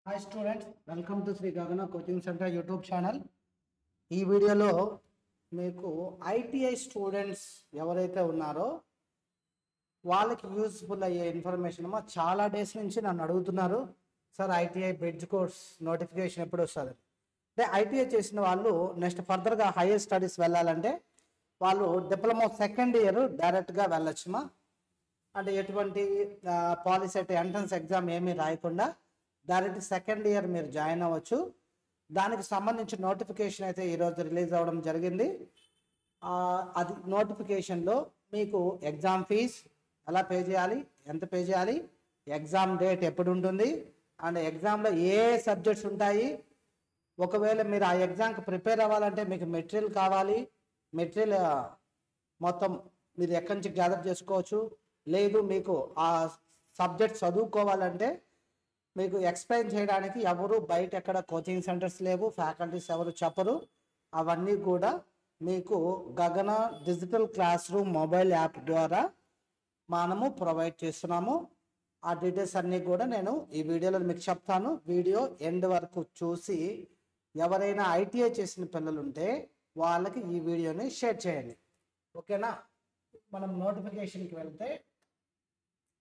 Hi students, welcome to Shri Gagana coaching centre YouTube channel. ఈ వీడియోలో మీకు ఐటీఐ స్టూడెంట్స్ ఎవరైతే ఉన్నారో వాళ్ళకి యూస్ఫుల్ అయ్యే ఇన్ఫర్మేషన్ చాలా డేస్ నుంచి నన్ను అడుగుతున్నారు. Sir, ITI bridge course notification ఎప్పుడు వస్తుంది అంటే ఐటీఐ చేసిన వాళ్ళు నెక్స్ట్ ఫర్దర్గా హైయర్ స్టడీస్ వెళ్ళాలంటే వాళ్ళు డిప్లొమా సెకండ్ ఇయర్ డైరెక్ట్గా వెళ్ళొచ్చుమా. అంటే ఎటువంటి పాలిసెట్ ఎంట్రన్స్ ఎగ్జామ్ ఏమీ రాయకుండా డైరెక్ట్ సెకండ్ ఇయర్ మీరు జాయిన్ అవ్వచ్చు. దానికి సంబంధించిన నోటిఫికేషన్ అయితే ఈరోజు రిలీజ్ అవ్వడం జరిగింది. అది నోటిఫికేషన్లో మీకు ఎగ్జామ్ ఫీజ్ ఎలా పే చేయాలి, ఎంత పే చేయాలి, ఎగ్జామ్ డేట్ ఎప్పుడు ఉంటుంది, అండ్ ఎగ్జామ్లో ఏ సబ్జెక్ట్స్ ఉంటాయి, ఒకవేళ మీరు ఆ ఎగ్జామ్కి ప్రిపేర్ అవ్వాలంటే మీకు మెటీరియల్ కావాలి, మెటీరియల్ మొత్తం మీరు ఎక్కడి నుంచి గ్యాదర్ చేసుకోవచ్చు, లేదు మీకు ఆ సబ్జెక్ట్ చదువుకోవాలంటే మీకు ఎక్స్ప్లెయిన్ చేయడానికి ఎవరు బయట ఎక్కడ కోచింగ్ సెంటర్స్ లేవు, ఫ్యాకల్టీస్ ఎవరు చెప్పరు. అవన్నీ కూడా మీకు గగన digital class room mobile app ద్వారా మనము ప్రొవైడ్ చేస్తున్నాము. ఆ డీటెయిల్స్ అన్నీ కూడా నేను ఈ వీడియోలో మీకు చెప్తాను. వీడియో ఎండ్ వరకు చూసి ఎవరైనా ఐటీఐ చేసిన పిల్లలు ఉంటే వాళ్ళకి ఈ వీడియోని షేర్ చేయండి, ఓకేనా. మనం నోటిఫికేషన్కి వెళ్తే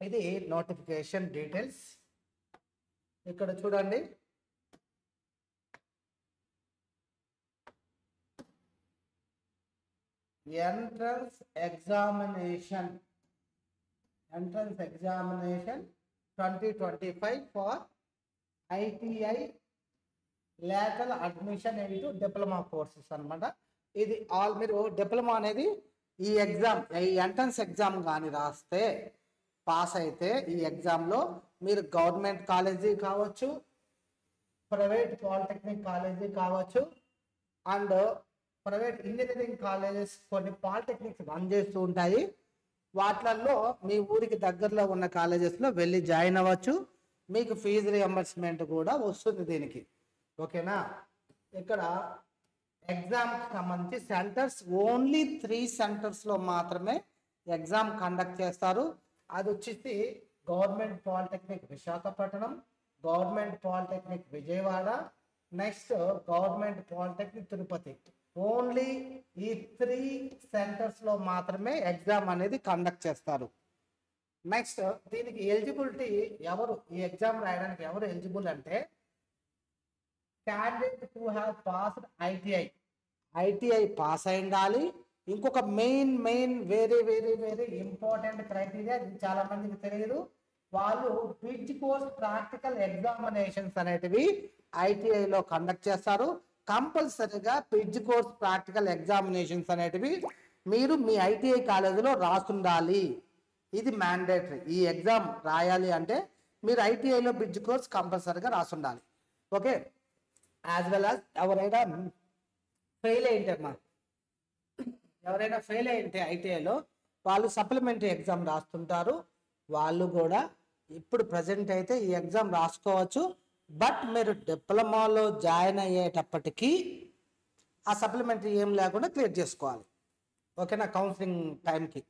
ఇది నోటిఫికేషన్ డీటెయిల్స్. ఇక్కడ చూడండి, entrance examination 2025 for ITI lateral admission into diploma courses అనమాట. ఇది ఆల్ మీరు డిప్లొమా అనేది ఈ ఎగ్జామ్, ఈ ఎంట్రన్స్ ఎగ్జామ్ కానీ రాస్తే పాస్ అయితే ఈ ఎగ్జామ్లో మీరు గవర్నమెంట్ కాలేజీ కావచ్చు, ప్రైవేట్ పాలిటెక్నిక్ కాలేజీ కావచ్చు, అండ్ ప్రైవేట్ ఇంజనీరింగ్ కాలేజెస్ కొన్ని పాలిటెక్నిక్స్ రన్ చేస్తూ ఉంటాయి. వాటిల్లో మీ ఊరికి దగ్గరలో ఉన్న కాలేజెస్లో వెళ్ళి జాయిన్ అవ్వచ్చు. మీకు ఫీజు రియంబర్స్మెంట్ కూడా వస్తుంది దీనికి, ఓకేనా. ఇక్కడ ఎగ్జామ్కి సంబంధించి సెంటర్స్ ఓన్లీ 3 సెంటర్స్లో మాత్రమే ఎగ్జామ్ కండక్ట్ చేస్తారు. అది వచ్చేసి government polytechnic Visakhapatnam, government polytechnic Vijayawada, next government polytechnic Tirupati. Only ఈ 3 సెంటర్స్లో మాత్రమే ఎగ్జామ్ అనేది కండక్ట్ చేస్తారు. నెక్స్ట్ దీనికి ఎలిజిబిలిటీ ఎవరు, ఈ ఎగ్జామ్ రాయడానికి ఎవరు ఎలిజిబుల్ అంటే candidate who have passed ITI pass అయి ఉండాలి. ఇంకొక main very very very important criteria, ఇది చాలా మందికి తెలియదు. వాళ్ళు బ్రిడ్జ్ కోర్స్ ప్రాక్టికల్ ఎగ్జామినేషన్స్ అనేటివి ఐటీఐలో కండక్ట్ చేస్తారు. కంపల్సరీగా బ్రిడ్జ్ కోర్స్ ప్రాక్టికల్ ఎగ్జామినేషన్స్ అనేటివి మీరు మీ ఐటీఐ కాలేజీలో రాస్తుండాలి. ఇది మ్యాండేటరీ. ఈ ఎగ్జామ్ రాయాలి అంటే మీరు ఐటీఐలో బ్రిడ్జ్ కోర్స్ కంపల్సరీగా రాస్తుండాలి, ఓకే. యాజ్ వెల్ యాజ్ ఎవరైనా ఫెయిల్ అయింటే ఐటీఐలో వాళ్ళు సప్లిమెంటరీ ఎగ్జామ్ రాస్తుంటారు. వాళ్ళు కూడా ఇప్పుడు ప్రజెంట్ అయితే ఈ ఎగ్జామ్ రాసుకోవచ్చు. బట్ మీరు డిప్లొమాలో జాయిన్ అయ్యేటప్పటికీ ఆ సప్లిమెంటరీ ఏం లేకుండా క్లియర్ చేసుకోవాలి, ఓకేనా, కౌన్సిలింగ్ టైంకి.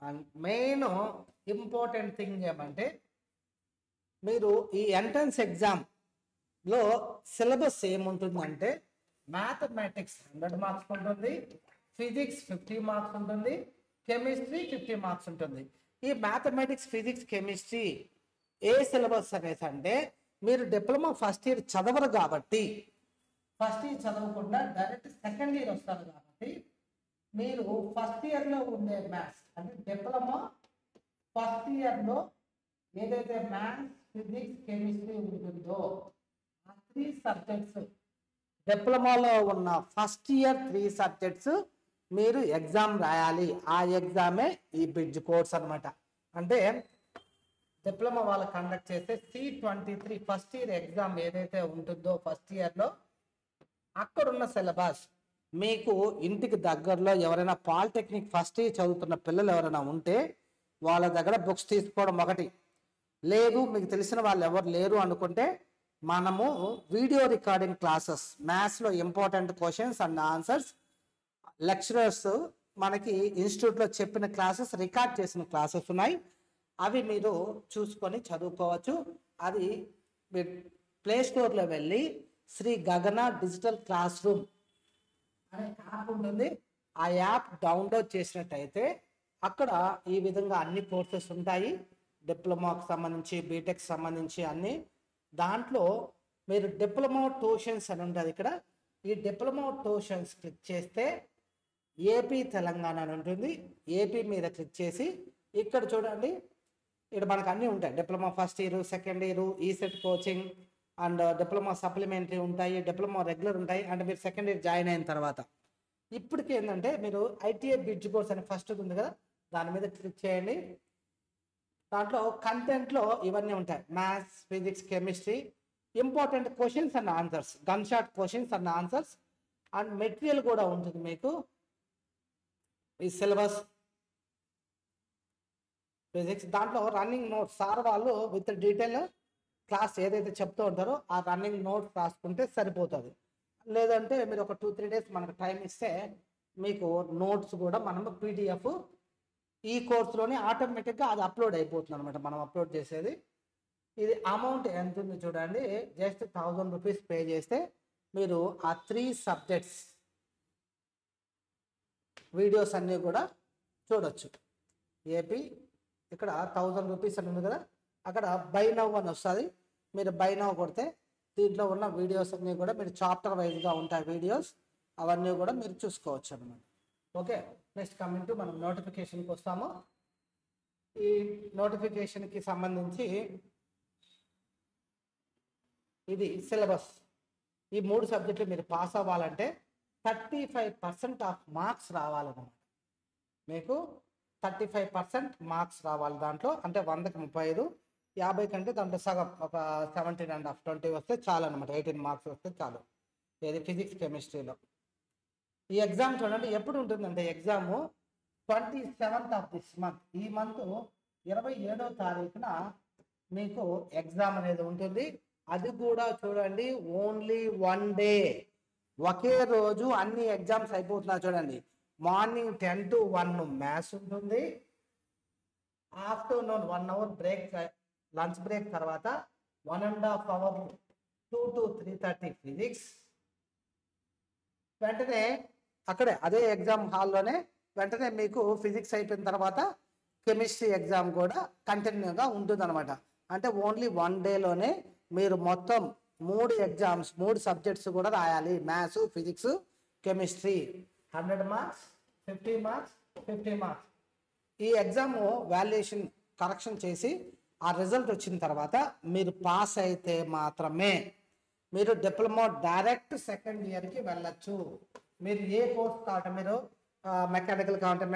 అండ్ మెయిన్ ఇంపార్టెంట్ థింగ్ ఏమంటే మీరు ఈ ఎంట్రన్స్ ఎగ్జామ్లో సిలబస్ ఏముంటుందంటే మ్యాథమెటిక్స్ 100 మార్క్స్ ఉంటుంది, ఫిజిక్స్ 50 మార్క్స్ ఉంటుంది, కెమిస్ట్రీ 50 మార్క్స్ ఉంటుంది. ఈ మ్యాథమెటిక్స్, ఫిజిక్స్, కెమిస్ట్రీ ఏ సిలబస్ అనేసి అంటే మీరు డిప్లొమా ఫస్ట్ ఇయర్ చదవరు కాబట్టి, ఫస్ట్ ఇయర్ చదవకుండా డైరెక్ట్ సెకండ్ ఇయర్ వస్తారు కాబట్టి మీరు ఫస్ట్ ఇయర్లో ఉండే మ్యాథ్స్ అంటే డిప్లొమా ఫస్ట్ ఇయర్లో ఏదైతే మ్యాథ్స్, ఫిజిక్స్, కెమిస్ట్రీ ఉంటుందో ఆ 3 సబ్జెక్ట్స్ డిప్లొమాలో ఉన్న ఫస్ట్ ఇయర్ 3 సబ్జెక్ట్స్ మీరు ఎగ్జామ్ రాయాలి. ఆ ఎగ్జామే ఈ బ్రిడ్జ్ కోర్స్ అనమాట. అంటే డిప్లొమా వాళ్ళు కండక్ట్ చేస్తే C23 ఫస్ట్ ఇయర్ ఎగ్జామ్ ఏదైతే ఉంటుందో ఫస్ట్ ఇయర్లో అక్కడున్న సిలబస్ మీకు ఇంటికి దగ్గరలో ఎవరైనా పాలిటెక్నిక్ ఫస్ట్ ఇయర్ చదువుతున్న పిల్లలు ఎవరైనా ఉంటే వాళ్ళ దగ్గర బుక్స్ తీసుకోవడం ఒకటి. లేదు మీకు తెలిసిన వాళ్ళు ఎవరు లేరు అనుకుంటే మనము వీడియో రికార్డింగ్ క్లాసెస్, మ్యాథ్స్లో important questions and answers lecturers మనకి ఇన్స్టిట్యూట్లో చెప్పిన క్లాసెస్, రికార్డ్ చేసిన క్లాసెస్ ఉన్నాయి. అవి మీరు చూసుకొని చదువుకోవచ్చు. అది ప్లే స్టోర్లో వెళ్ళి శ్రీ గగన డిజిటల్ క్లాస్ రూమ్ అనే యాప్ ఉంటుంది. ఆ యాప్ డౌన్లోడ్ చేసినట్టయితే అక్కడ ఈ విధంగా అన్ని కోర్సెస్ ఉంటాయి. డిప్లొమాకి సంబంధించి, బీటెక్ సంబంధించి అన్ని. దాంట్లో మీరు డిప్లొమా ట్యూషన్స్ అని ఉంటుంది. ఇక్కడ ఈ డిప్లొమా ట్యూషన్స్ క్లిక్ చేస్తే ఏపీ తెలంగాణ అని ఉంటుంది. ఏపీ మీద క్లిక్ చేసి ఇక్కడ చూడండి, ఇక్కడ మనకు అన్నీ ఉంటాయి. Diploma first year, second year, ECET coaching and diploma supplementary ఉంటాయి, డిప్లొమా రెగ్యులర్ ఉంటాయి. అంటే మీరు సెకండ్ ఇయర్ జాయిన్ అయిన తర్వాత ఇప్పటికి ఏంటంటే మీరు ఐటీఐ బ్రిడ్జ్ కోర్స్ అని ఫస్ట్ ఉంది కదా, దాని మీద క్లిక్ చేయండి. దాంట్లో కంటెంట్లో ఇవన్నీ ఉంటాయి. Maths, physics, chemistry, important questions and answers, gun shot questions and answers and material కూడా ఉంటుంది మీకు. ఈ సిలబస్ ఫిజిక్స్ దాంట్లో రన్నింగ్ నోట్స్ సార్ వాళ్ళు విత్ డీటెయిల్ క్లాస్ ఏదైతే చెప్తూ ఉంటారో ఆ రన్నింగ్ నోట్స్ రాసుకుంటే సరిపోతుంది. లేదంటే మీరు ఒక 2-3 డేస్ మనకు టైం ఇస్తే మీకు నోట్స్ కూడా మనం పీడిఎఫ్ ఈ కోర్సులోనే ఆటోమేటిక్గా అది అప్లోడ్ అయిపోతుంది అనమాట. మనం అప్లోడ్ చేసేది. ఇది అమౌంట్ ఎంత ఉంది చూడండి, జస్ట్ 1000 రూపీస్ పే చేస్తే మీరు ఆ 3 సబ్జెక్ట్స్ వీడియోస్ అన్నీ కూడా చూడొచ్చు. ఏపీ ఇక్కడ 1000 రూపీస్ అని ఉంది కదా, అక్కడ బై నౌ అని వస్తుంది. మీరు బై నౌ కొడితే దీంట్లో ఉన్న వీడియోస్ అన్నీ కూడా మీరు చాప్టర్ వైజ్గా ఉంటాయి వీడియోస్, అవన్నీ కూడా మీరు చూసుకోవచ్చు అన్నమాట. ఓకే, నెక్స్ట్ కమింగ్ టు మనం నోటిఫికేషన్కి వస్తాము. ఈ నోటిఫికేషన్కి సంబంధించి ఇది సిలబస్. ఈ 3 సబ్జెక్టులు మీరు పాస్ అవ్వాలంటే 35% ఆఫ్ మార్క్స్ రావాలన్నమాట. మీకు 35% మార్క్స్ రావాలి దాంట్లో. అంటే 100కి 35, 50 కంటే దాంట్లో సగం ఒక 17.5, 20 వస్తే చాలు అనమాట. 18 మార్క్స్ వస్తే చాలు. ఏది ఫిజిక్స్, కెమిస్ట్రీలో. ఈ ఎగ్జామ్ చూడండి ఎప్పుడు ఉంటుందంటే exam 27th of this month. ఈ మంత్ 27వ తారీఖున మీకు ఎగ్జామ్ అనేది ఉంటుంది. అది కూడా చూడండి ఓన్లీ 1 డే, ఒకే రోజు అన్ని ఎగ్జామ్స్ అయిపోతున్నాయి చూడండి. మార్నింగ్ 10 to 1 మ్యాథ్స్ ఉంటుంది. Afternoon 1 hour break, lunch break తర్వాత 1.5 అవర్ 2 to 3:30 ఫిజిక్స్. వెంటనే అక్కడే అదే ఎగ్జామ్ హాల్లోనే వెంటనే మీకు ఫిజిక్స్ అయిపోయిన తర్వాత కెమిస్ట్రీ ఎగ్జామ్ కూడా కంటిన్యూగా ఉంటుంది అనమాట. అంటే ఓన్లీ 1 డేలోనే మీరు మొత్తం 3 ఎగ్జామ్స్, 3 సబ్జెక్ట్స్ కూడా రాయాలి. Maths, physics, chemistry. 100 marks, 50 marks, 50 marks. ఈ ఎగ్జామ్ వాల్యుయేషన్ కరెక్షన్ చేసి ఆ రిజల్ట్ వచ్చిన తర్వాత మీరు పాస్ అయితే మాత్రమే మీరు డిప్లొమా డైరెక్ట్ సెకండ్ ఇయర్కి వెళ్ళచ్చు. మీరు ఏ కోర్స్ కావాలంటే మీరు మెకానికల్ కావాలంటే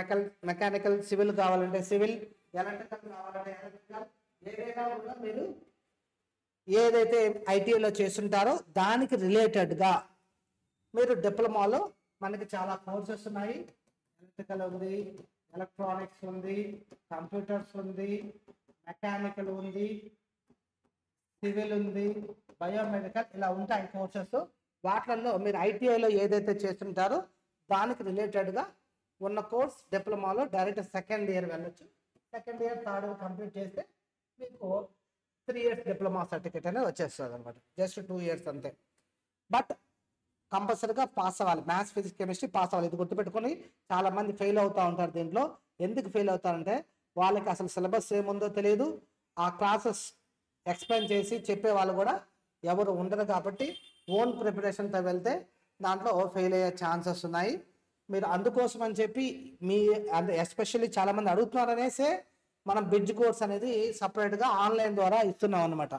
మెకానికల్, సివిల్ కావాలంటే సివిల్, ఎలక్ట్రికల్ కావాలంటే ఎలక్ట్రికల్, ఏదైనా కూడా మీరు ఏదైతే ఐటీఐలో చేస్తుంటారో దానికి రిలేటెడ్గా మీరు డిప్లొమాలో మనకి చాలా కోర్సెస్ ఉన్నాయి. ఎలక్ట్రికల్ ఉంది, ఎలక్ట్రానిక్స్ ఉంది, కంప్యూటర్స్ ఉంది, మెకానికల్ ఉంది, సివిల్ ఉంది, బయోమెడికల్, ఇలా ఉంటాయి కోర్సెస్. వాటిల్లో మీరు ఐటీఐలో ఏదైతే చేస్తుంటారో దానికి రిలేటెడ్గా ఉన్న కోర్స్ డిప్లొమాలో డైరెక్ట్ సెకండ్ ఇయర్ వెళ్ళొచ్చు. Second year, third year complete చేస్తే మీకు 3 years డిప్లొమా సర్టిఫికేట్ అనేది వచ్చేస్తుంది అనమాట. జస్ట్ 2 years అంతే. బట్ కంపల్సరీగా పాస్ అవ్వాలి. మ్యాథ్స్, ఫిజిక్స్, కెమిస్ట్రీ పాస్ అవ్వాలి. ఇది గుర్తుపెట్టుకొని చాలామంది ఫెయిల్ అవుతూ ఉంటారు దీంట్లో. ఎందుకు ఫెయిల్ అవుతారంటే వాళ్ళకి అసలు సిలబస్ ఏముందో తెలియదు, ఆ క్లాసెస్ ఎక్స్ప్లెయిన్ చేసి చెప్పే వాళ్ళు కూడా ఎవరు ఉండరు. కాబట్టి ఓన్ ప్రిపరేషన్తో వెళ్తే దాంట్లో ఫెయిల్ అయ్యే ఛాన్సెస్ ఉన్నాయి. మీరు అందుకోసం అని చెప్పి మీ ఎస్పెషల్లీ చాలామంది అడుగుతున్నారు అనేసి మనం బ్రిడ్జ్ కోర్స్ అనేది సపరేట్గా ఆన్లైన్ ద్వారా ఇస్తున్నాం అనమాట.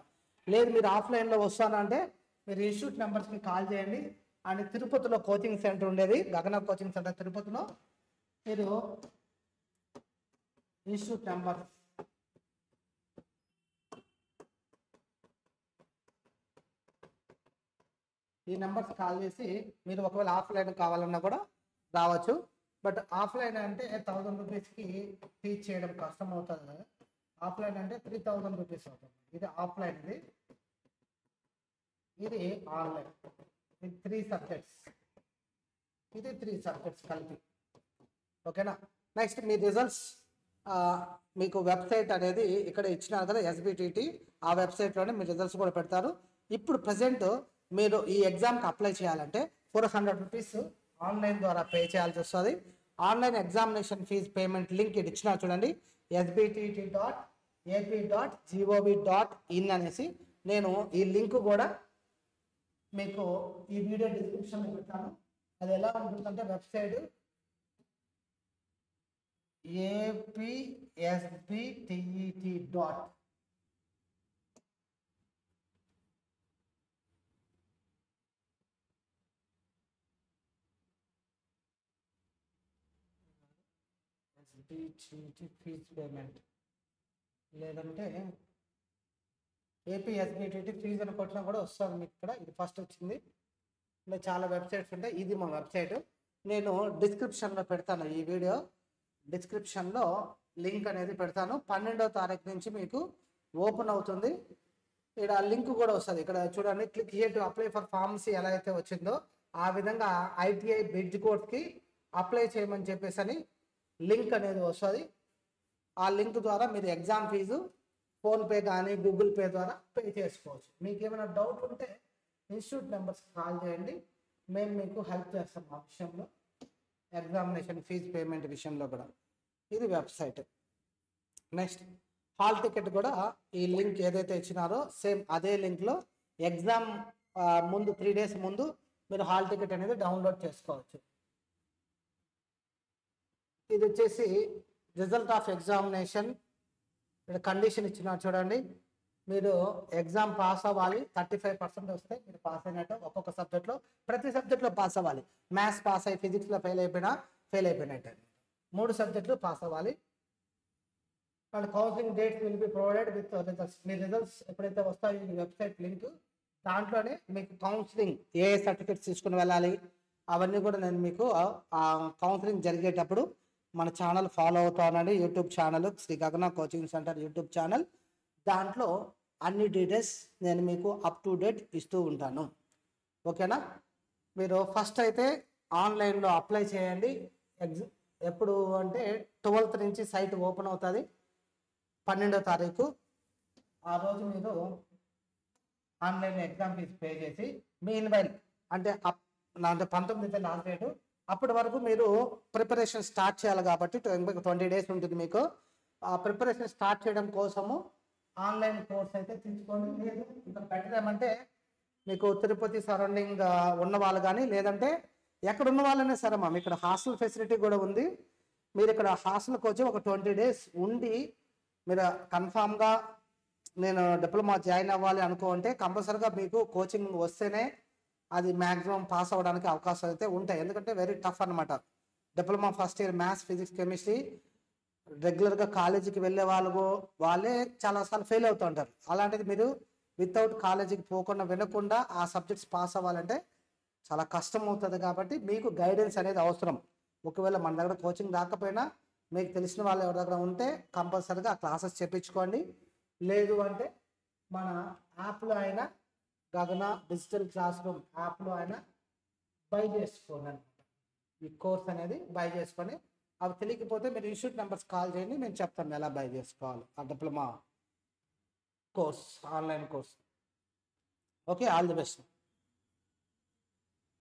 లేదు మీరు ఆఫ్లైన్లో వస్తానంటే మీరు ఇన్స్టిట్యూట్ నెంబర్స్కి కాల్ చేయండి. అండ్ తిరుపతిలో కోచింగ్ సెంటర్ ఉండేది, గగన కోచింగ్ సెంటర్ తిరుపతిలో. మీరు ఇన్స్టిట్యూట్ నెంబర్ ఈ నెంబర్స్ కాల్ చేసి మీరు ఒకవేళ ఆఫ్లైన్ కావాలన్నా కూడా రావచ్చు. బట్ ఆఫ్లైన్ అంటే 1000 రూపీస్కి టీచ్ చేయడం కష్టం అవుతుంది కదా. ఆఫ్లైన్ అంటే 3000 రూపీస్ అవుతుంది. ఇది ఆఫ్లైన్, ఇది ఆన్లైన్. ఇది 3 సబ్జెక్ట్స్, ఇది 3 సబ్జెక్ట్స్ కలిపి. ఓకేనా. నెక్స్ట్ మీ రిజల్ట్స్ ఆ, మీకు వెబ్సైట్ అనేది ఇక్కడ ఇచ్చినారు కదా ఎస్బిటిటి, ఆ వెబ్సైట్లోనే మీ రిజల్ట్స్ కూడా పెడతారు. ఇప్పుడు ప్రజెంట్ మీరు ఈ ఎగ్జామ్కి అప్లై చేయాలంటే 400 రూపీస్ ఆన్లైన్ ద్వారా పే చేయాల్సి వస్తుంది. Online examination fee payment link ఇది ఇచ్చినా చూడండి, sbtt.ap.gov.in అనేసి. నేను ఈ లింక్ కూడా మీకు ఈ వీడియో డిస్క్రిప్షన్లో పెడతాను. అది ఎలా ఉంటుందంటే వెబ్సైట్ apsbtet. ఫీజ్ పేమెంట్ లేదంటే ఏపీఎస్బిటిటి ఫీజు అని కొట్టినా కూడా వస్తుంది మీకు ఇక్కడ. ఇది ఫస్ట్ వచ్చింది. ఇలా చాలా వెబ్సైట్స్ ఉంటాయి, ఇది మా వెబ్సైట్. నేను డిస్క్రిప్షన్లో పెడతాను, ఈ వీడియో డిస్క్రిప్షన్లో లింక్ అనేది పెడతాను. 12వ తారీఖు నుంచి మీకు ఓపెన్ అవుతుంది. ఇక్కడ లింక్ కూడా వస్తుంది. ఇక్కడ చూడండి, click here to apply for pharmacy ఎలా అయితే వచ్చిందో ఆ విధంగా ఐటీఐ బ్రిడ్జ్ కోర్స్కి అప్లై చేయమని చెప్పేసి అని లింక్ అనేది వస్తుంది. ఆ లింక్ ద్వారా మీరు ఎగ్జామ్ ఫీజు ఫోన్పే కానీ గూగుల్ పే ద్వారా పే చేసుకోవచ్చు. మీకు ఏమైనా డౌట్ ఉంటే ఇన్స్టిట్యూట్ నెంబర్స్కి కాల్ చేయండి, మేము మీకు హెల్ప్ చేస్తాం ఆ విషయంలో, ఎగ్జామినేషన్ ఫీజు పేమెంట్ విషయంలో కూడా. ఇది వెబ్సైట్. నెక్స్ట్ హాల్ టికెట్ కూడా ఈ లింక్ ఏదైతే ఇచ్చినారో సేమ్ అదే లింక్లో ఎగ్జామ్ ముందు 3 days ముందు మీరు హాల్ టికెట్ అనేది డౌన్లోడ్ చేసుకోవచ్చు. ఇది వచ్చేసి రిజల్ట్ ఆఫ్ ఎగ్జామినేషన్ కండిషన్ ఇచ్చినారు చూడండి. మీరు ఎగ్జామ్ పాస్ అవ్వాలి, 35% వస్తే మీరు పాస్ అయినట్టు. ఒక్కొక్క సబ్జెక్ట్లో ప్రతి సబ్జెక్ట్లో పాస్ అవ్వాలి. మ్యాథ్స్ పాస్ అయ్యి ఫిజిక్స్లో ఫెయిల్ అయిపోయినట్టు 3 సబ్జెక్టులు పాస్ అవ్వాలి. And counselling dates will be provided with results. Me results ఎప్పుడైతే వస్తాయో ఈ వెబ్సైట్ లింక్, దాంట్లోనే మీకు కౌన్సిలింగ్ ఏ సర్టిఫికేట్స్ తీసుకుని వెళ్ళాలి అవన్నీ కూడా నేను మీకు కౌన్సిలింగ్ జరిగేటప్పుడు మన ఛానల్ ఫాలో అవుతా ఉండండి. YouTube channel Shri Gagana coaching centre YouTube channel. దాంట్లో అన్ని డీటెయిల్స్ నేను మీకు అప్ టు డేట్ ఇస్తూ ఉంటాను. ఓకేనా? మీరు ఫస్ట్ అయితే ఆన్లైన్లో అప్లై చేయండి. ఎప్పుడు అంటే 12th నుంచి సైట్ ఓపెన్ అవుతుంది, 12వ తారీఖు. ఆ రోజు మీరు ఆన్లైన్ ఎగ్జామ్ ఫీజు పే చేసి మీ ఇన్వైల్ అంటే 19th లాస్ట్ డేటు. అప్పటి వరకు మీరు ప్రిపరేషన్ స్టార్ట్ చేయాలి కాబట్టి 20 days ఉంటుంది మీకు. ఆ ప్రిపరేషన్ స్టార్ట్ చేయడం కోసము ఆన్లైన్ కోర్స్ అయితే తీసుకోండి. లేదు ఇంకా బెటర్ ఏమంటే మీకు తిరుపతి సరౌండింగ్ ఉన్న వాళ్ళు కానీ, లేదంటే ఎక్కడ ఉన్న వాళ్ళనే సరే మా ఇక్కడ హాస్టల్ ఫెసిలిటీ కూడా ఉంది. మీరు ఇక్కడ హాస్టల్కి వచ్చి ఒక 20 days ఉండి మీరు కన్ఫామ్గా నేను డిప్లొమా జాయిన్ అవ్వాలి అనుకుంటే కంపల్సరీగా మీకు కోచింగ్ వస్తేనే అది మ్యాక్సిమం పాస్ అవ్వడానికి అవకాశాలు అయితే ఉంటాయి. ఎందుకంటే వెరీ టఫ్ అనమాట. Diploma first year maths physics chemistry రెగ్యులర్గా కాలేజీకి వెళ్ళే వాళ్ళే చాలాసార్లు ఫెయిల్ అవుతూ ఉంటారు. అలాంటిది మీరు వితౌట్ కాలేజీకి పోకుండా వినకుండా ఆ సబ్జెక్ట్స్ పాస్ అవ్వాలంటే చాలా కష్టం అవుతుంది. కాబట్టి మీకు గైడెన్స్ అనేది అవసరం. ఒకవేళ మన దగ్గర కోచింగ్ రాకపోయినా మీకు తెలిసిన వాళ్ళు ఎవరి దగ్గర ఉంటే కంపల్సరీగా ఆ క్లాసెస్ చెప్పించుకోండి. లేదు అంటే మన యాప్లో అయినా గగన డిజిటల్ క్లాస్ రూమ్ యాప్లో అయినా బై చేసుకోండి అనమాట. ఈ కోర్స్ అనేది బై చేసుకొని, అవి తెలియకపోతే మీరు ఇన్స్టిట్యూట్ నెంబర్స్ కాల్ చేయండి, మేము చెప్తాను ఎలా బై చేసుకోవాలి ఆ diploma course, online course. Okay, all the best.